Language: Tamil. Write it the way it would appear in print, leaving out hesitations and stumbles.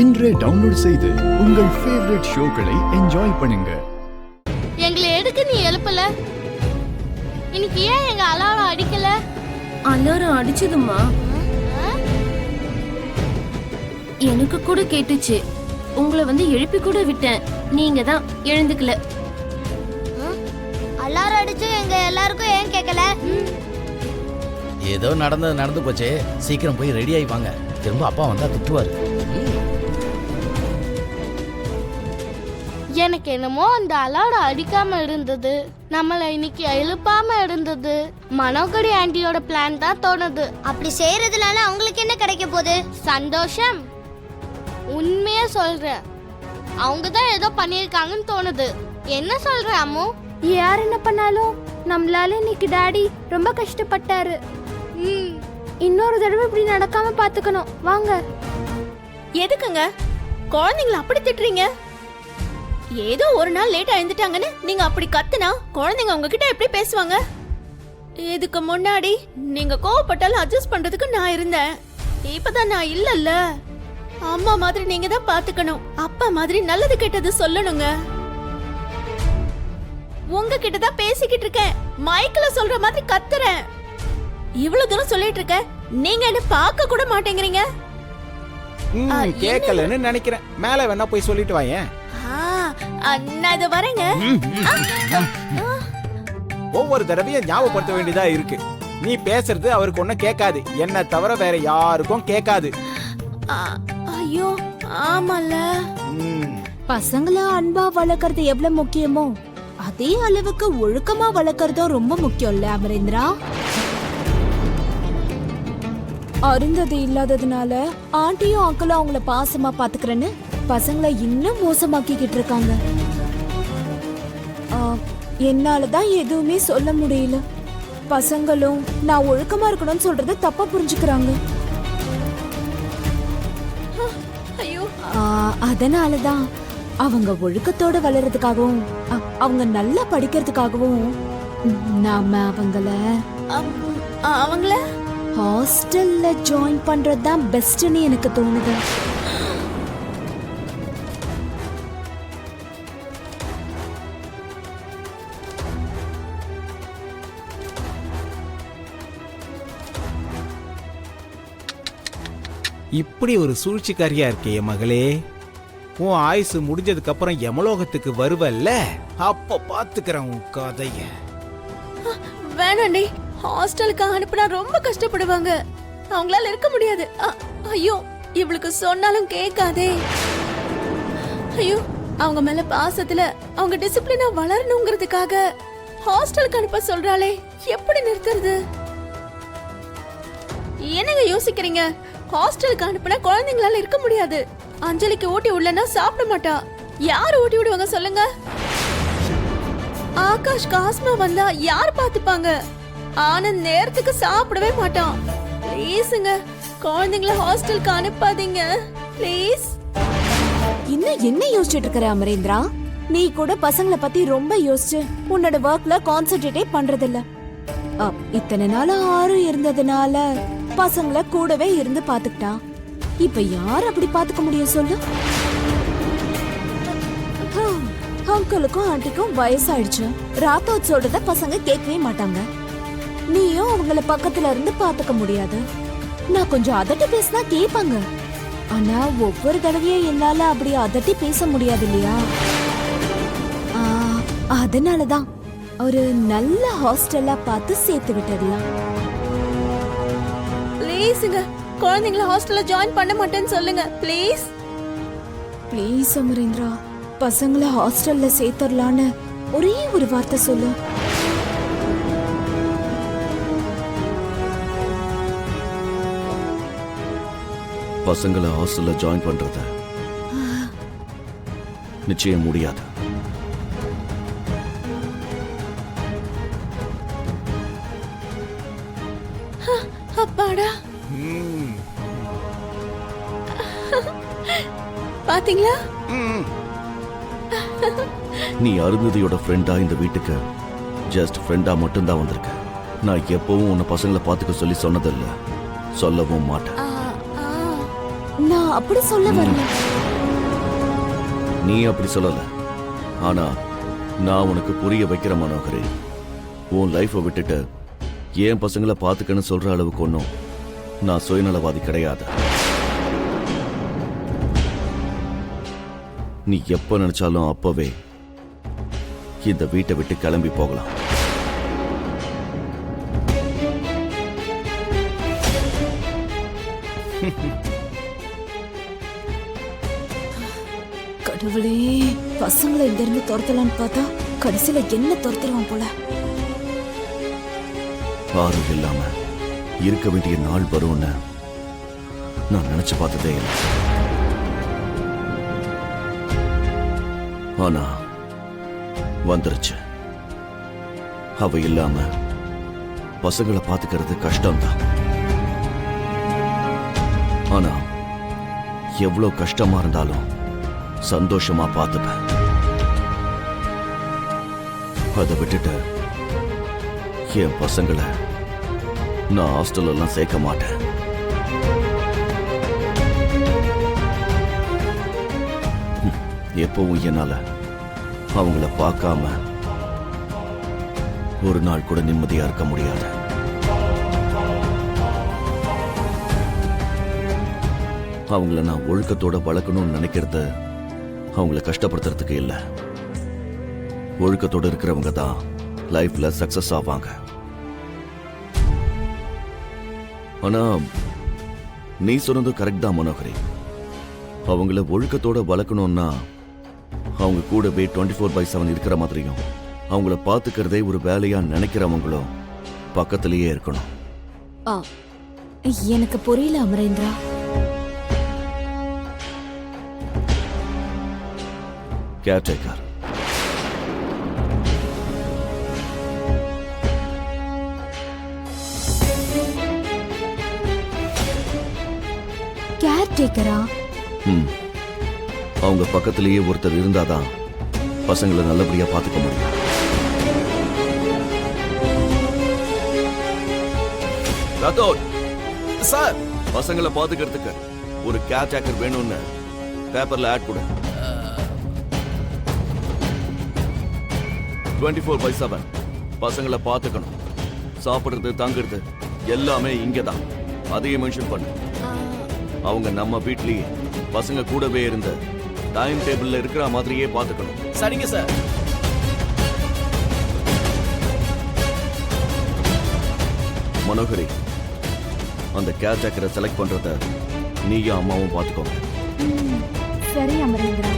இன்றே டவுன்லோட் செய்து உங்கள் ஃபேவரட் ஷோக்களை என்ஜாய் பண்ணுங்க. எங்களை எதுக்கு நீ எழுப்பல? இன்னைக்கு ஏன் எங்க அலாரம் அடிக்கல? அலாரம் அடிச்சதுமா எனக்கு கூட கேட்டுச்சு. உங்களை வந்து எழுப்பி கூட விட்டேன், நீங்க தான் எழுந்துக்கல. அலாரம் அடிச்சு எங்க எல்லாருக்கும் ஏன் கேட்கல? ஏதோ நடந்து போச்சே. சீக்கிரம் போய் ரெடி ஆகி வாங்க, திரும்ப அப்பா வந்தா திட்டுவாரு. எனக்கு என்னமோ அந்த அலாரம் அடிக்காம இருந்தது, நம்மள இன்னைக்கு எழுப்பாம இருந்தது மனோகரி ஆண்டியோட பிளான் தான் தோணுது. அப்படி செய்யறதுனால அவங்களுக்கு என்ன கிடைக்க போகுது? சந்தோஷம். உண்மையா சொல்றேன், அவங்க தான் ஏதோ பண்ணிருக்காங்கன்னு தோணுது. என்ன சொல்ற அம்மு? யார் என்ன பண்ணாலும் நம்மளால இன்னைக்கு டாடி ரொம்ப கஷ்டப்பட்டாரு. இன்னொரு தடவை இப்படி நடக்காம பாத்துக்கணும். வாங்க. எதுக்குங்க குழந்தைங்களை அப்படி திட்டுறீங்க? ஏதோ ஒரு நாள் லேட்டா எழுந்துட்டாங்கன்னு நீங்க அப்படி கத்துனா குழந்தைங்க உங்ககிட்ட எப்படி பேசுவாங்க? இதுக்கு முன்னாடி நீங்க கோவப்பட்டாலும் அட்ஜஸ்ட் பண்றதுக்கு நான் இருந்தேன். இப்பதான் நான் இல்லல்ல. அம்மா மாதிரி நீங்க தான் பாத்துக்கணும். அப்பா மாதிரி நல்லது கெட்டது சொல்லணுங்க. உங்ககிட்ட தான் பேசிக்கிட்டு இருக்கேன், மைக்ல சொல்ற மாதிரி கத்துறேன். இவ்வளவு தூரம் சொல்லிட்டு இருக்க, நீங்க என்ன பார்க்க கூட மாட்டேங்கிறீங்க. கேட்கலன்னு நினைக்கிறேன். மேல வேணா போய் சொல்லிட்டு வாயேன். நான் இத வரேங்க. ஒவ்வொரு தடவையும் ஞாபகப்படுத்த வேண்டியதா இருக்கு. நீ பேசுறது அவருக்கு ஒன்னும் கேட்காது, என்ன தவிர வேற யாருக்கும் கேட்காது. ஐயோ ஆமால. பசங்கள அன்பா வளர்க்கறது எவ்வளவு முக்கியமோ அதே அளவுக்கு ஒழுக்கமா வளர்க்கறதும் ரொம்ப முக்கியம்ல அமரேந்திரா. அருந்ததி இல்லாததுனால ஆண்டியும் அங்கிளும் அவங்கள பாசமா பாத்துக்கிறேன்னு பசங்களை இன்னும் மோசமாக்கிக்கிட்டு இருக்காங்க. என்னாலதான் எதுவுமே சொல்ல முடியல. பசங்களும் நான் ஒழுக்கமா இருக்கணும்னு சொல்றத தப்பா புரிஞ்சுக்கிறாங்க. அதனாலதான் அவங்க ஒழுக்கத்தோட வளர்றதுக்காகவும் அவங்க நல்லா படிக்கிறதுக்காகவும் நாம அவங்கள ஹாஸ்டல்ல ஜாயின் பண்றதுதான் பெஸ்ட்னு எனக்கு தோணுது. இப்படி ஒரு சூழ்ச்சிக்காரியா இருக்கே மகளே. உன் ஆயுசு முடிஞ்சதுக்கு அப்புறம் யமலோகத்துக்கு வருவல்ல, அப்ப பாத்துக்கிறேன் உன் கதைய. வேணாண்டி, ஹாஸ்டலுக்கு அனுப்புனா ரொம்ப கஷ்டப்படுவாங்க. அவங்களால இருக்க முடியாது. ஐயோ, இவளுக்கு சொன்னாலும் கேட்காதே. ஐயோ, அவங்க மேல பாசத்துல அவங்க டிசிப்ளினா வளரணுங்கிறதுக்காக ஹாஸ்டலுக்கு அனுப்ப சொல்றாளே, எப்படி நிறுத்துறது? என்னங்க யோசிக்கிறீங்க? ஹாஸ்டலுக்கு அனுப்புனா குழந்தைங்களால இருக்க முடியாது. அஞ்சலிக்கு ஊட்டி விடலன்னா சாப்பிட மாட்டா. யார் ஊட்டி விடுவாங்க சொல்லுங்க? ஆகாஷ் காஸ்மா வந்தா யார் பாத்துப்பாங்க? ஆனந்த் நேரத்துக்கு சாப்பிடவே மாட்டான். ப்ளீஸ்ங்க, குழந்தைங்கள ஹாஸ்டலுக்கு அனுப்பாதீங்க ப்ளீஸ். இன்னும் என்ன யோசிச்சுட்டு இருக்கிற அமரேந்திரா? நீ கூட பசங்களை பத்தி ரொம்ப யோசிச்சு உன்னோட ஒர்க்ல கான்சென்ட்ரேட்டே பண்றதில்ல. இத்தனை நாள் ஆறு இருந்ததுனால பசங்களை கூடவே இருந்து பாத்துக்கிட்டா. இப்ப யார் அப்படி பாத்துக்க முடியும் சொல்லு? அங்கிளுக்கும் ஆண்டிக்கும் வயசாயிடுச்சு. ராத்தோட் சொல்றத பசங்க கேட்கவே மாட்டாங்க. நீயும் அவங்கள பக்கத்துல இருந்து பாத்துக்க முடியாது. நான் கொஞ்சம் அதட்டி பேசினா கேட்பாங்க. ஆனா ஒவ்வொரு தடவையும் என்னால அப்படி அதட்டி பேச முடியாது இல்லையா? அதனாலதான் ஒரு நல்ல ஹாஸ்டலா பார்த்து சேர்த்து விட்டுடலாம். ப்ளீஸ்ங்க, குழந்தைங்கள ஹாஸ்டல்ல ஜாயின் பண்ண மாட்டேன்னு சொல்லுங்க ப்ளீஸ். ப்ளீஸ் அமரேந்திரா, பசங்களை ஹாஸ்டல்ல சேர்த்துடலான்னு ஒரே ஒரு வார்த்தை சொல்லு. பசங்களை ஹாஸ்டல்ல ஜாயின் பண்றத நிச்சயம் முடியாது. அப்பாடா, பாத்தீங்களா? நீ அருந்ததியோட ஃப்ரெண்டா இந்த வீட்டுக்கு ஜஸ்ட் ஃப்ரெண்டா மட்டும்தான் வந்திருக்க. நான் எப்பவும் உன்னை பசங்களை பார்த்துக்க சொல்லி சொன்னதில்ல, சொல்லவும் மாட்டேன். நான் அப்படி சொல்ல வரல. நீ அப்படி சொல்லல. ஆனா நான் உனக்கு புரிய வைக்கிற மனோகரி, உன் லைஃபை விட்டுட்டு என் பசங்களை பார்த்துக்கன்னு சொல்ற அளவுக்கு ஒன்றும் நான் சுயநலவாதி கிடையாது. நீ எப்ப நினைச்சாலும் அப்பவே இந்த வீட்டை விட்டு கிளம்பி போகலாம். கடவுளே, பசங்களை இங்க இருந்து துரத்தலான்னு பார்த்தா கடைசியில என்ன துரத்துருவான் போல. ஆறும் இல்லாம இருக்க வேண்டிய நாள் வரும்னு நான் நினைச்சு பார்த்ததே இல்லை. ஆனா வந்துருச்சு. அவ இல்லாம பசங்களை பாத்துக்கிறது கஷ்டம்தான். ஆனா எவ்வளவு கஷ்டமா இருந்தாலும் சந்தோஷமா பார்த்துப்பேன். அதை விட்டுட்டு என் பசங்களை நான் ஹாஸ்டல் எல்லாம் சேர்க்க மாட்டேன். எப்பவும் என்னால அவங்கள பார்க்காம ஒரு நாள் கூட நிம்மதியா இருக்க முடியாது. அவங்கள நான் ஒழுக்கத்தோட வளர்க்கணும்னு நினைக்கிறது அவங்கள கஷ்டப்படுத்துறதுக்கு இல்லை. ஒழுக்கத்தோட இருக்கிறவங்க தான் லைஃப்ல சக்சஸ் ஆவாங்க. ஆனா நீ சொன்னது கரெக்ட் தான் மனோகரி. அவங்கள ஒழுக்கத்தோட வளர்க்கணும்னா அவங்க கூடவே 24/7 இருக்கிற மாதிரியும் அவங்கள பார்த்துக்கிறதே ஒரு வேலையா நினைக்கிறவங்களும் பக்கத்திலேயே இருக்கணும். ஆ, எனக்கு புரியல அமரேந்திரா. கேர்டேக்கர். கேர்டேக்கரா? அவங்க பக்கத்திலேயே ஒருத்தர் இருந்தாதான் பசங்களை நல்லபடியா பார்த்துக்க முடியும். சார், பசங்களை பார்த்துக்கிறதுக்கு ஒரு கேர்டேக்கர் வேணும்னு பேப்பர்ல ஆட் கொடு. 24/7 பசங்களை பார்த்துக்கணும். சாப்பிடுறது தங்குறது எல்லாமே இங்கதான். அதையே மென்ஷன் பண்ணு. அவங்க நம்ம வீட்லயே பசங்க கூடவே இருந்து டைம் டேபிள்ல இருக்கிற மாதிரியே பார்த்துக்கணும். சரிங்க சார். மனோகரி, அந்த கேர்டேக்கரை செலக்ட் பண்றத நீயும் அம்மாவும் பார்த்துக்கோங்க. சரி அமரேந்திரா.